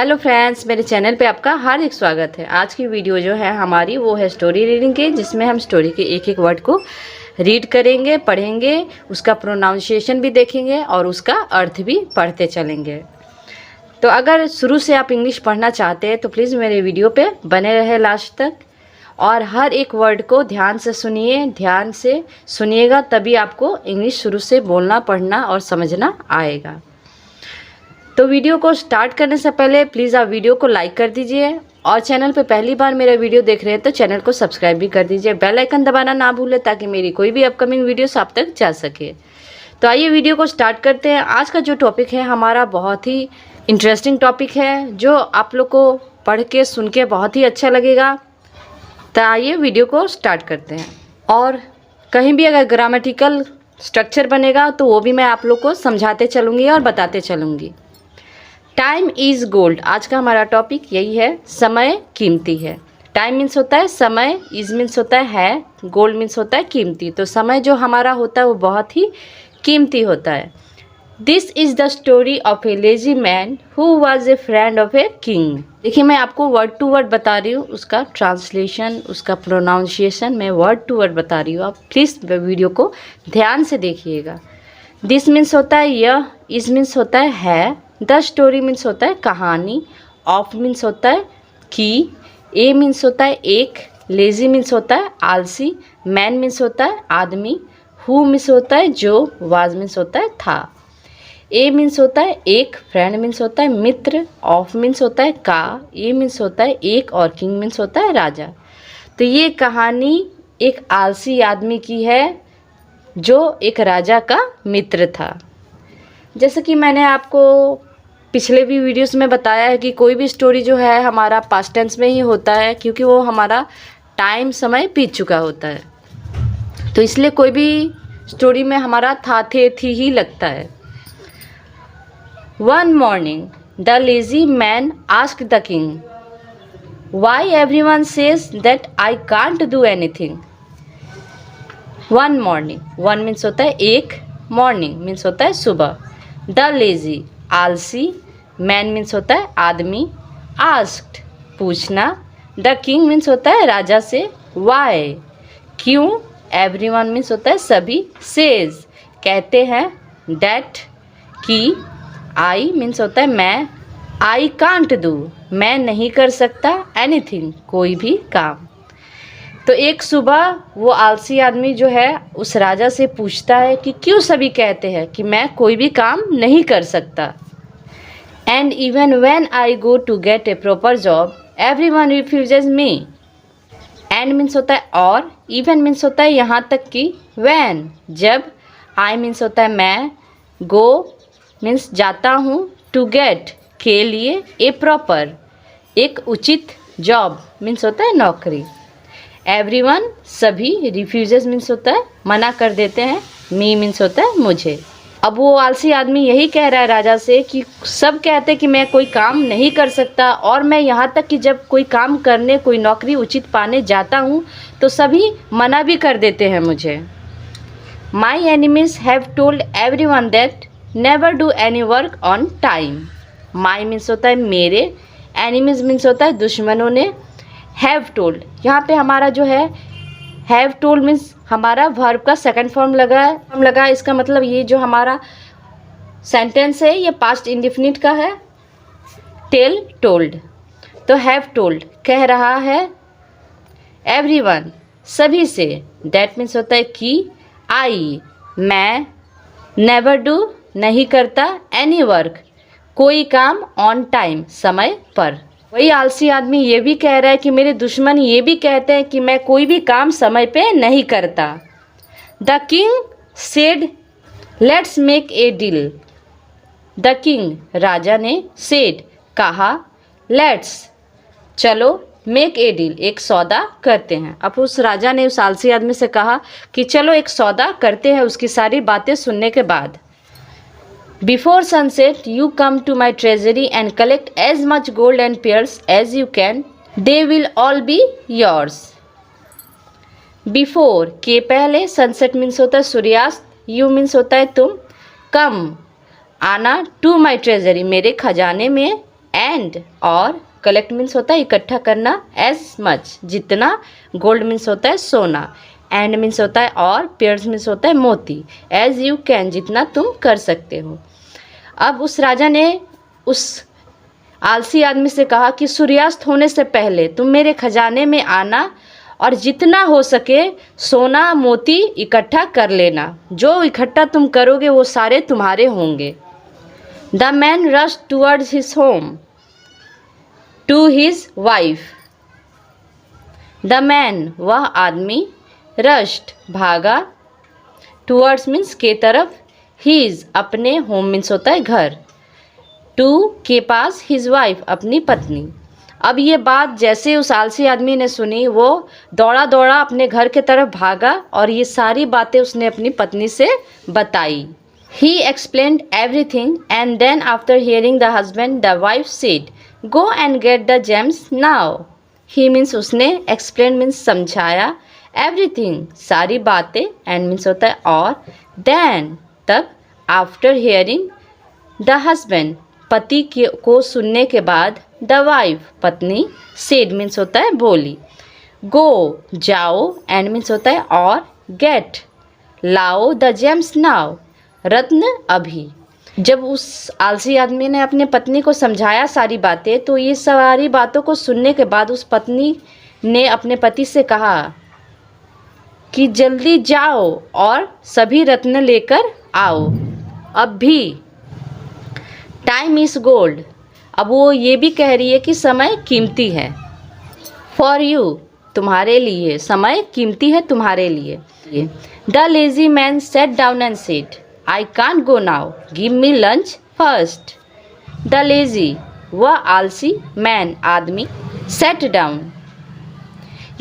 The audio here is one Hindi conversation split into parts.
हेलो फ्रेंड्स, मेरे चैनल पे आपका हार्दिक स्वागत है। आज की वीडियो जो है हमारी वो है स्टोरी रीडिंग की, जिसमें हम स्टोरी के एक एक वर्ड को रीड करेंगे, पढ़ेंगे, उसका प्रोनाउंसिएशन भी देखेंगे और उसका अर्थ भी पढ़ते चलेंगे। तो अगर शुरू से आप इंग्लिश पढ़ना चाहते हैं तो प्लीज़ मेरे वीडियो पे बने रहे लास्ट तक और हर एक वर्ड को ध्यान से सुनिए, ध्यान से सुनिएगा, तभी आपको इंग्लिश शुरू से बोलना, पढ़ना और समझना आएगा। तो वीडियो को स्टार्ट करने से पहले प्लीज़ आप वीडियो को लाइक कर दीजिए और चैनल पे पहली बार मेरा वीडियो देख रहे हैं तो चैनल को सब्सक्राइब भी कर दीजिए। बेल आइकन दबाना ना भूलें ताकि मेरी कोई भी अपकमिंग वीडियोस आप तक जा सके। तो आइए वीडियो को स्टार्ट करते हैं। आज का जो टॉपिक है हमारा बहुत ही इंटरेस्टिंग टॉपिक है, जो आप लोग को पढ़ के सुन के बहुत ही अच्छा लगेगा। तो आइए वीडियो को स्टार्ट करते हैं। और कहीं भी अगर ग्रामेटिकल स्ट्रक्चर बनेगा तो वो भी मैं आप लोग को समझाते चलूँगी और बताते चलूँगी। टाइम इज़ गोल्ड, आज का हमारा टॉपिक यही है, समय कीमती है। टाइम मीन्स होता है समय, इज़ मीन्स होता है, गोल्ड मीन्स होता है कीमती। तो समय जो हमारा होता है वो बहुत ही कीमती होता है। This is the story of a lazy man who was a friend of a king. देखिए, मैं आपको वर्ड टू वर्ड बता रही हूँ, उसका ट्रांसलेशन, उसका प्रोनाउंसिएशन मैं वर्ड टू वर्ड बता रही हूँ। आप प्लीज़ वीडियो को ध्यान से देखिएगा। दिस मीन्स होता है यह, इज़ मीन्स होता है, द स्टोरी मीन्स होता है कहानी, ऑफ मीन्स होता है कि, ए मीन्स होता है एक, लेजी मीन्स होता है आलसी, मैन मीन्स होता है आदमी, हु मीन्स होता है जो, वाज मीन्स होता है था। ए मीन्स होता है एक, फ्रेंड मीन्स होता है मित्र, ऑफ मीन्स होता है का, ए मीन्स होता है एक और किंग मीन्स होता है राजा। तो ये कहानी एक आलसी आदमी की है जो एक राजा का मित्र था। जैसे कि मैंने आपको पिछले भी वीडियोस में बताया है कि कोई भी स्टोरी जो है हमारा पास्ट टेंस में ही होता है, क्योंकि वो हमारा टाइम समय बीत चुका होता है। तो इसलिए कोई भी स्टोरी में हमारा था, थे, थी ही लगता है। One morning the lazy man asked the king, why everyone says that I can't do anything. One morning, one means होता है एक, मॉर्निंग मीन्स होता है सुबह, द लेजी आलसी, मैन मीन्स होता है आदमी, आस्क्ड पूछना, द किंग मीन्स होता है राजा से, वाई क्यों, एवरीवन मीन्स होता है सभी, सेज कहते हैं, दैट कि, आई मीन्स होता है मैं, आई कांट डू मैं नहीं कर सकता, एनीथिंग कोई भी काम। तो एक सुबह वो आलसी आदमी जो है उस राजा से पूछता है कि क्यों सभी कहते हैं कि मैं कोई भी काम नहीं कर सकता। And even when I go to get a proper job everyone refuses me. And means होता है और, इवन मीन्स होता है यहाँ तक कि, व्हेन जब, आई मीन्स होता है मैं, गो मीन्स जाता हूँ, टू गेट के लिए, ए प्रॉपर एक उचित, जॉब मीन्स होता है नौकरी, एवरीवन सभी, रिफ्यूजेस मीन्स होता है मना कर देते हैं, मी मीन्स होता है मुझे। अब वो आलसी आदमी यही कह रहा है राजा से कि सब कहते हैं कि मैं कोई काम नहीं कर सकता, और मैं यहाँ तक कि जब कोई काम करने, कोई नौकरी उचित पाने जाता हूँ तो सभी मना भी कर देते हैं मुझे। My enemies have told everyone that never do any work on time. My means होता है मेरे, एनिमीज मीन्स होता है दुश्मनों ने, हैव टोल्ड यहाँ पे हमारा जो है हैव टोल्ड मीन्स हमारा वर्ब का सेकंड फॉर्म लगा है। इसका मतलब ये जो हमारा सेंटेंस है ये पास्ट इंडेफिनिट का है, टेल टोल्ड। तो हैव टोल्ड कह रहा है एवरीवन सभी से, दैट मीन्स होता है कि, आई मैं, नेवर डू नहीं करता, एनी वर्क कोई काम, ऑन टाइम समय पर। वही आलसी आदमी ये भी कह रहा है कि मेरे दुश्मन ये भी कहते हैं कि मैं कोई भी काम समय पे नहीं करता। The king said let's make a deal. The king राजा ने, सेड कहा, लेट्स चलो, मेक ए डील एक सौदा करते हैं। अब उस राजा ने उस आलसी आदमी से कहा कि चलो एक सौदा करते हैं, उसकी सारी बातें सुनने के बाद। Before sunset, you come to my treasury and collect as much gold and pearls as you can. They will all be yours. Before के पहले, sunset means होता है सूर्यास्त, you means होता है तुम, come आना, to my treasury मेरे खजाने में, एंड और कलेक्ट मीन्स होता है इकट्ठा करना, एज मच जितना, गोल्ड मीन्स होता है सोना, एंड मीन्स होता है और, पेयर्स मीन्स होता है मोती, एज यू कैन जितना तुम कर सकते हो। अब उस राजा ने उस आलसी आदमी से कहा कि सूर्यास्त होने से पहले तुम मेरे खजाने में आना और जितना हो सके सोना मोती इकट्ठा कर लेना, जो इकट्ठा तुम करोगे वो सारे तुम्हारे होंगे। The man rush towards his home to his wife. The man वह आदमी, रश्ड भागा, टूवर्ड्स मीन्स के तरफ, हिज अपने, होम मीन्स होता है घर, टू के पास, हिज वाइफ अपनी पत्नी। अब ये बात जैसे उस आलसी आदमी ने सुनी वो दौड़ा दौड़ा अपने घर के तरफ भागा और ये सारी बातें उसने अपनी पत्नी से बताई। He explained everything and then after hearing the husband, the wife said, "Go and get the gems now." He means उसने, explain means समझाया, everything सारी बातें, and means होता है और, then तब, after hearing the husband पति को सुनने के बाद, द वाइफ पत्नी, सेड मीन्स होता है बोली, गो जाओ, एंड मीन्स होता है और, गेट लाओ, द जेम्स नाउ रत्न अभी। जब उस आलसी आदमी ने अपने पत्नी को समझाया सारी बातें तो ये सारी बातों को सुनने के बाद उस पत्नी ने अपने पति से कहा कि जल्दी जाओ और सभी रत्न लेकर आओ अभी। Time is gold. अब वो ये भी कह रही है कि समय कीमती है। फॉर यू तुम्हारे लिए, समय कीमती है तुम्हारे लिए। The lazy man set down and said, I can't go now, give me lunch first. The lazy वह आलसी, मैन आदमी, सेट डाउन,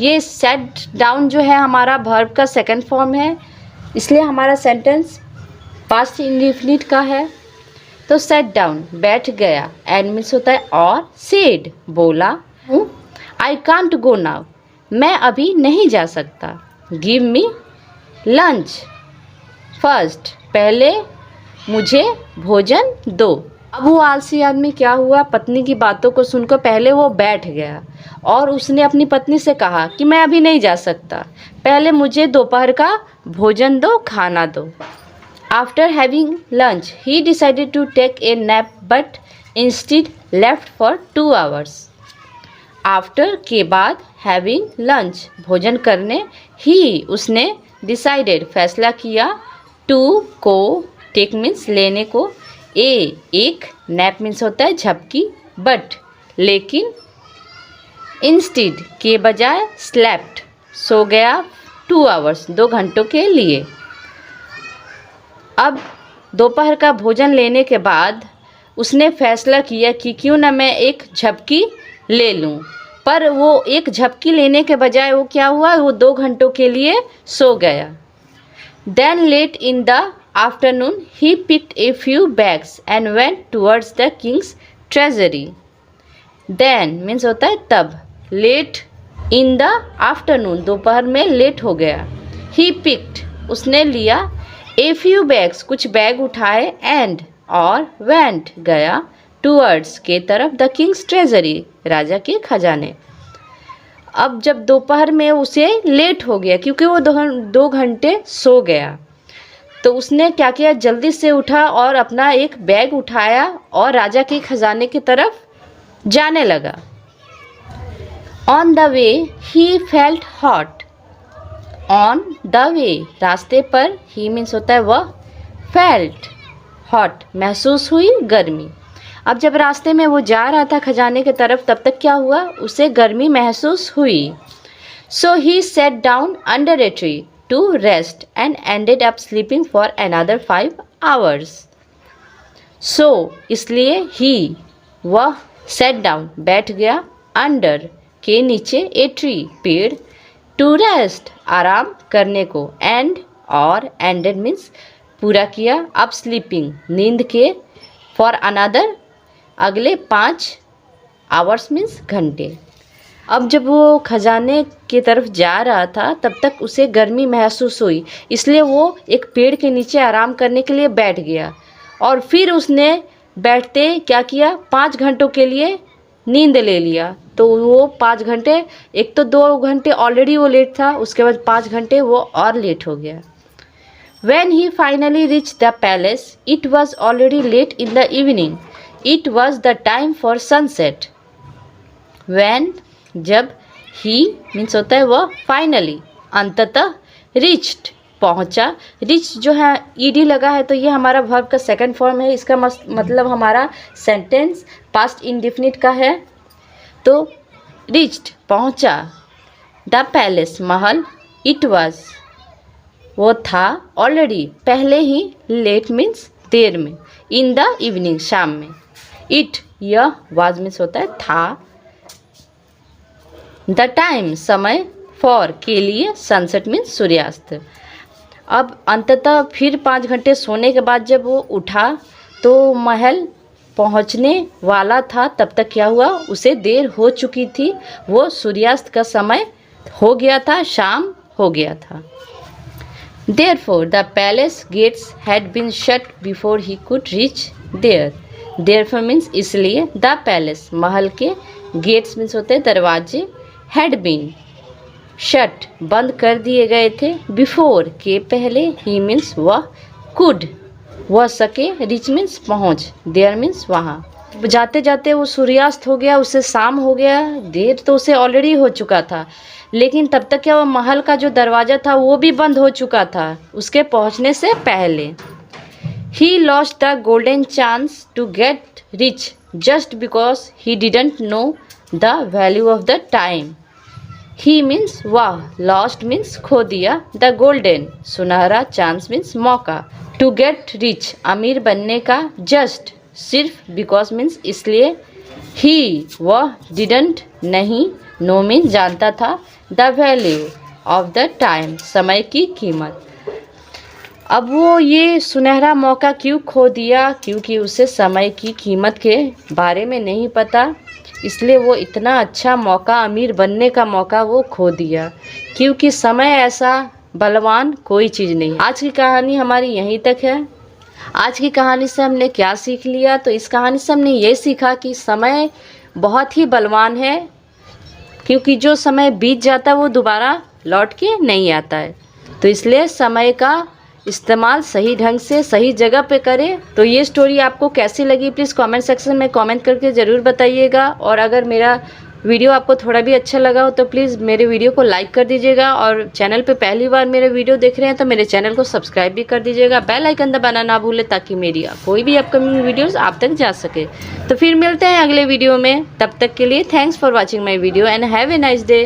ये सेट डाउन जो है हमारा वर्ब का सेकंड फॉर्म है, इसलिए हमारा सेंटेंस पास्ट इंडेफिनिट का है। तो सेट डाउन बैठ गया, एंड मीन्स होता है और, सेड बोला हूँ, आई कांट गो नाउ मैं अभी नहीं जा सकता, गिव मी लंच फर्स्ट पहले मुझे भोजन दो। अब वो आलसी आदमी क्या हुआ, पत्नी की बातों को सुनकर पहले वो बैठ गया और उसने अपनी पत्नी से कहा कि मैं अभी नहीं जा सकता, पहले मुझे दोपहर का भोजन दो, खाना दो। After having lunch, he decided to take a nap but instead left for 2 hours. After के बाद, having lunch भोजन करने, he उसने, decided फैसला किया, to को, take means लेने को, a एक, nap means होता है झपकी, but लेकिन, instead के बजाय, slept सो गया, 2 hours 2 घंटों के लिए। अब दोपहर का भोजन लेने के बाद उसने फैसला किया कि क्यों ना मैं एक झपकी ले लूं, पर वो एक झपकी लेने के बजाय वो क्या हुआ, वो 2 घंटों के लिए सो गया। Then late in the afternoon he picked a few bags and went towards the king's treasury. Then means होता है तब, लेट इन द आफ्टरनून दोपहर में लेट हो गया, ही पिक्ड उसने लिया, ए फ्यू बैग्स कुछ बैग उठाए, एंड और, वेंट गया, टूवर्ड्स के तरफ, द किंग्स ट्रेजरी राजा के खजाने। अब जब दोपहर में उसे लेट हो गया क्योंकि वो 2 घंटे सो गया, तो उसने क्या किया, जल्दी से उठा और अपना एक बैग उठाया और राजा के खजाने की तरफ जाने लगा। On the way he felt hot, on the way रास्ते पर, ही मीन्स होता है वह, फेल्ट हॉट महसूस हुई गर्मी। अब जब रास्ते में वो जा रहा था खजाने की तरफ तब तक क्या हुआ, उसे गर्मी महसूस हुई। So he set down under a tree to rest and ended up sleeping for another 5 hours। So इसलिए ही वह, सेट डाउन बैठ गया, अंडर के नीचे, ए ट्री पेड़, टू रेस्ट आराम करने को, एंड और, एंडेड मीन्स पूरा किया, अब स्लीपिंग नींद के, फॉर अनदर अगले 5 hours मीन्स घंटे। अब जब वो खजाने की तरफ जा रहा था तब तक उसे गर्मी महसूस हुई, इसलिए वो एक पेड़ के नीचे आराम करने के लिए बैठ गया और फिर उसने बैठते क्या किया, 5 घंटों के लिए नींद ले लिया। तो वो 5 घंटे, एक तो 2 घंटे ऑलरेडी वो लेट था, उसके बाद 5 घंटे वो और लेट हो गया। When he finally reached the palace, it was already late in the evening. It was the time for sunset. When, जब, he means होता है वह, finally अंततः, reached पहुंचा। reach जो है ed लगा है तो ये हमारा verb का सेकंड फॉर्म है। इसका मतलब हमारा सेंटेंस पास्ट इंडेफिनिट का है। तो reached पहुंचा, the palace Mahal, it was वो था, ऑलरेडी पहले ही, लेट मीन्स देर में, इन द इवनिंग शाम में, इट यह, वाज मीन्स होता है था, द टाइम समय, फॉर के लिए, सनसेट मीन्स सूर्यास्त। अब अंततः फिर 5 घंटे सोने के बाद जब वो उठा तो महल पहुंचने वाला था, तब तक क्या हुआ, उसे देर हो चुकी थी, वो सूर्यास्त का समय हो गया था, शाम हो गया था। Therefore, the palace gates had been shut before he could reach there. Therefore means इसलिए, the palace महल के, gates means होते हैं दरवाजे, had been shut बंद कर दिए गए थे, before के पहले, he means वह, could वह सके, reach means पहुँच, there means वहाँ। जाते जाते वो सूर्यास्त हो गया, उसे शाम हो गया, देर तो उसे ऑलरेडी हो चुका था, लेकिन तब तक क्या, वो महल का जो दरवाज़ा था वो भी बंद हो चुका था उसके पहुंचने से पहले। He lost the golden chance to get rich just because he didn't know the value of the time. He means वह, लॉस्ट मीन्स खो दिया, द गोल्डन सुनहरा, चांस मीन्स मौका, टू गेट रिच अमीर बनने का, जस्ट सिर्फ, बिकॉज मीन्स इसलिए, ही वह, डिडंट नहीं, नो मीन जानता था, the value of the time समय की कीमत। अब वो ये सुनहरा मौका क्यों खो दिया, क्योंकि उसे समय की कीमत के बारे में नहीं पता, इसलिए वो इतना अच्छा मौका, अमीर बनने का मौका वो खो दिया, क्योंकि समय ऐसा बलवान कोई चीज़ नहीं। आज की कहानी हमारी यहीं तक है। आज की कहानी से हमने क्या सीख लिया, तो इस कहानी से हमने ये सीखा कि समय बहुत ही बलवान है, क्योंकि जो समय बीत जाता है वो दोबारा लौट के नहीं आता है। तो इसलिए समय का इस्तेमाल सही ढंग से सही जगह पे करें। तो ये स्टोरी आपको कैसी लगी प्लीज़ कमेंट सेक्शन में कमेंट करके ज़रूर बताइएगा। और अगर मेरा वीडियो आपको थोड़ा भी अच्छा लगा हो तो प्लीज़ मेरे वीडियो को लाइक कर दीजिएगा, और चैनल पे पहली बार मेरे वीडियो देख रहे हैं तो मेरे चैनल को सब्सक्राइब भी कर दीजिएगा, बेल आइकन दबाना ना भूलें ताकि मेरी कोई भी अपकमिंग वीडियोस आप तक जा सके। तो फिर मिलते हैं अगले वीडियो में, तब तक के लिए thanks for watching my video and have a nice day.